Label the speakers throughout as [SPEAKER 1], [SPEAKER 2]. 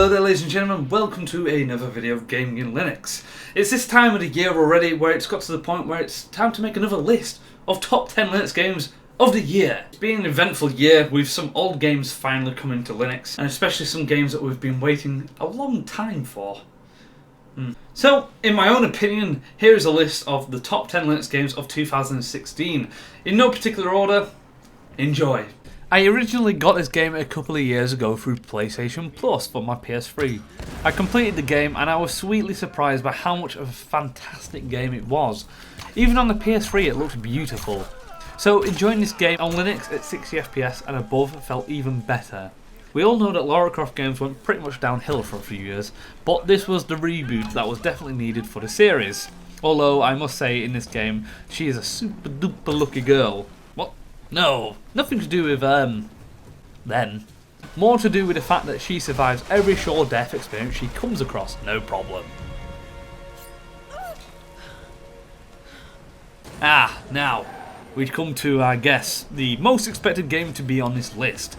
[SPEAKER 1] Hello there ladies and gentlemen, welcome to another video of Gaming in Linux. It's this time of the year already where it's got to the point where it's time to make another list of top 10 Linux games of the year. It's been an eventful year with some old games finally coming to Linux, and especially some games that we've been waiting a long time for. So, in my own opinion, here is a list of the top 10 Linux games of 2016. In no particular order, enjoy. I originally got this game a couple of years ago through PlayStation Plus for my PS3. I completed the game and I was sweetly surprised by how much of a fantastic game it was. Even on the PS3 it looked beautiful. So enjoying this game on Linux at 60 FPS and above felt even better. We all know that Lara Croft games went pretty much downhill for a few years, but this was the reboot that was definitely needed for the series. Although I must say in this game, she is a super duper lucky girl. No, nothing to do with, then. More to do with the fact that she survives every sure death experience she comes across, no problem. Now, we've come to, I guess, the most expected game to be on this list.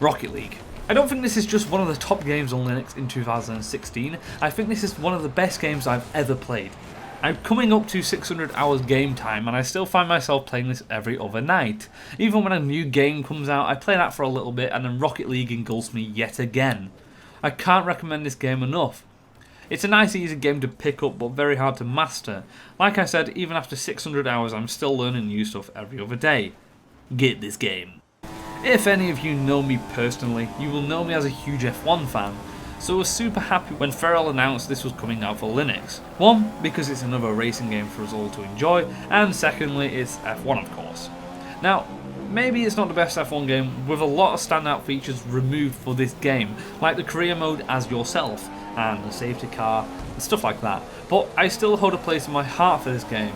[SPEAKER 1] Rocket League. I don't think this is just one of the top games on Linux in 2016, I think this is one of the best games I've ever played. I'm coming up to 600 hours game time and I still find myself playing this every other night. Even when a new game comes out, I play that for a little bit and then Rocket League engulfs me yet again. I can't recommend this game enough. It's a nice easy game to pick up but very hard to master. Like I said, even after 600 hours I'm still learning new stuff every other day. Get this game. If any of you know me personally, you will know me as a huge F1 fan. So I was super happy when Feral announced this was coming out for Linux. One, because it's another racing game for us all to enjoy, and secondly, it's F1 of course. Now, maybe it's not the best F1 game with a lot of standout features removed for this game, like the career mode as yourself, and the safety car, and stuff like that, but I still hold a place in my heart for this game.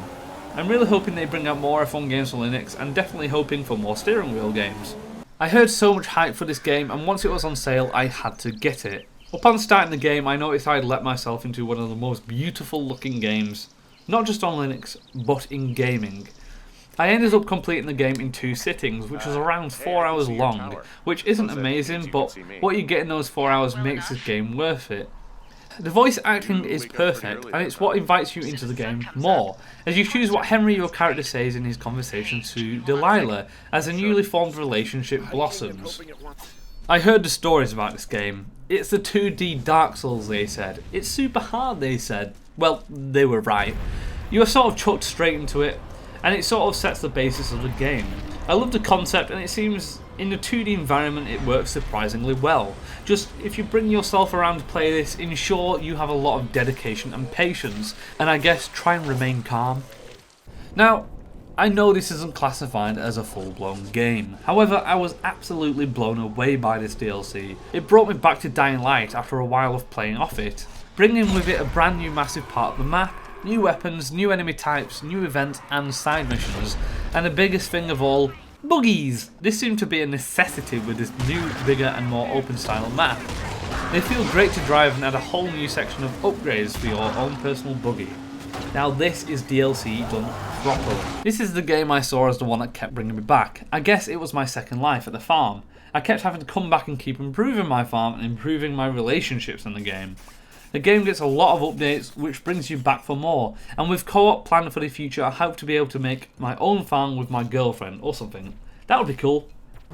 [SPEAKER 1] I'm really hoping they bring out more F1 games for Linux, and definitely hoping for more steering wheel games. I heard so much hype for this game, and once it was on sale, I had to get it. Upon starting the game, I noticed I had let myself into one of the most beautiful looking games, not just on Linux, but in gaming. I ended up completing the game in 2 sittings, which was around 4 hours long, which isn't amazing, but what you get in those 4 hours makes this game worth it. The voice acting is perfect, and it's what invites you into the game more, as you choose what Henry, your character, says in his conversation to Delilah, as a newly formed relationship blossoms. I heard the stories about this game. It's the 2D Dark Souls, they said. It's super hard, they said. Well, they were right. You are sort of chucked straight into it, and it sort of sets the basis of the game. I love the concept, and it seems in the 2D environment it works surprisingly well. Just, if you bring yourself around to play this, ensure you have a lot of dedication and patience, and I guess try and remain calm. Now, I know this isn't classified as a full-blown game, however I was absolutely blown away by this DLC. It brought me back to Dying Light after a while of playing off it, bringing with it a brand new massive part of the map, new weapons, new enemy types, new events and side missions, and the biggest thing of all, buggies! This seemed to be a necessity with this new, bigger and more open style map. They feel great to drive and add a whole new section of upgrades for your own personal buggy. Now this is DLC done properly. This is the game I saw as the one that kept bringing me back. I guess it was my second life at the farm. I kept having to come back and keep improving my farm and improving my relationships in the game. The game gets a lot of updates which brings you back for more, and with co-op planned for the future I hope to be able to make my own farm with my girlfriend or something. That would be cool.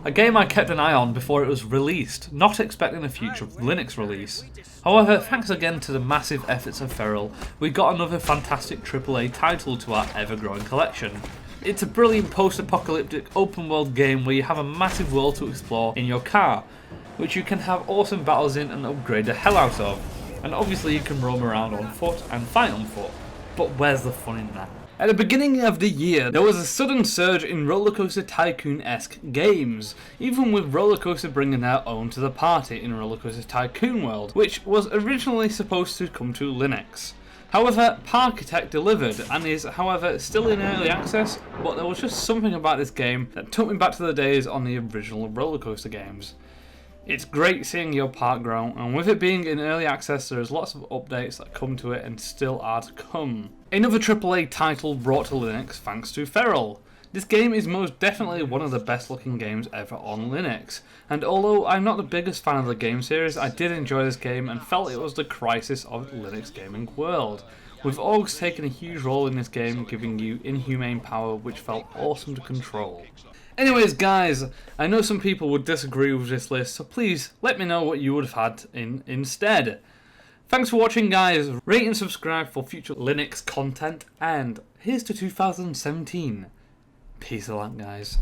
[SPEAKER 1] A game I kept an eye on before it was released, not expecting a future Linux release. However, thanks again to the massive efforts of Feral, we got another fantastic AAA title to our ever-growing collection. It's a brilliant post-apocalyptic open-world game where you have a massive world to explore in your car, which you can have awesome battles in and upgrade the hell out of. And obviously you can roam around on foot and fight on foot, but where's the fun in that? At the beginning of the year, there was a sudden surge in Rollercoaster Tycoon-esque games, even with Rollercoaster bringing their own to the party in Rollercoaster Tycoon World, which was originally supposed to come to Linux. However, Parkitect delivered and is, however, still in early access, but there was just something about this game that took me back to the days on the original Rollercoaster games. It's great seeing your park grow, and with it being in early access there's lots of updates that come to it and still are to come. Another AAA title brought to Linux thanks to Feral. This game is most definitely one of the best looking games ever on Linux, and although I'm not the biggest fan of the game series, I did enjoy this game and felt it was the crisis of the Linux gaming world, with AUGs taking a huge role in this game, giving you inhumane power which felt awesome to control. Anyways guys, I know some people would disagree with this list, so please let me know what you would have had instead. Thanks for watching guys, rate and subscribe for future Linux content, and here's to 2017. Peace out guys.